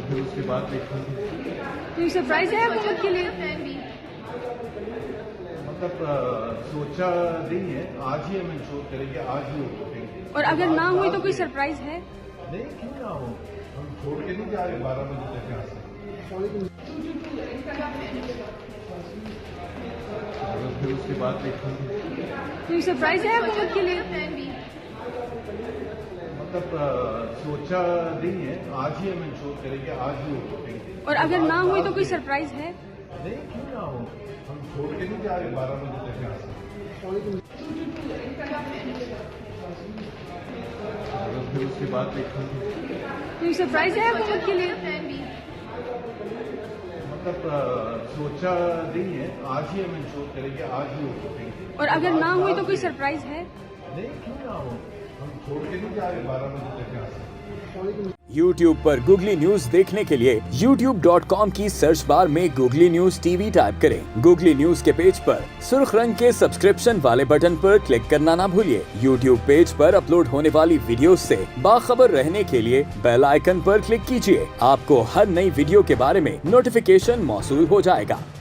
फिर उसके बाद देखेंगे। तो सरप्राइज है हुकूमत के लिए? मतलब सोचा नहीं है, आज ही हम इंश्योर करेंगे, आज ही हो सकेंगे। और अगर ना हुई तो कोई सरप्राइज है? नहीं, क्यों ना हो, हम छोड़ के नहीं जा रहे 12 बजे तक यहाँ से। फिर उसके बाद देखेंगे। तो सरप्राइज है हुकूमत के लिए? मतलब सोचा नहीं है, आज ही हम इंश्योर करेंगे, आज ही हो सकेंगे। और अगर ना हुई तो कोई सरप्राइज है? नहीं, क्यों ना हो, हम छोड़ के नहीं जा रहे 12 बजे तक यहाँ से। फिर उसके बाद देखेंगे। तो सरप्राइज है हुकूमत के लिए? मतलब सोचा नहीं है, आज ही हम इंश्योर करेंगे, आज ही हो सकेंगे। और अगर ना हुई तो कोई सरप्राइज है? नहीं, क्यों ना हो, हम छोड़ के नहीं जा रहे 12 बजे तक यहाँ से। YouTube पर गूगली न्यूज देखने के लिए youtube.com की सर्च बार में गूगली न्यूज टीवी टाइप करें। गूगली न्यूज के पेज पर सुर्ख रंग के सब्सक्रिप्शन वाले बटन पर क्लिक करना ना भूलिए। YouTube पेज पर अपलोड होने वाली वीडियोस से बाखबर रहने के लिए बेल आइकन पर क्लिक कीजिए। आपको हर नई वीडियो के बारे में नोटिफिकेशन मौसूल हो जाएगा।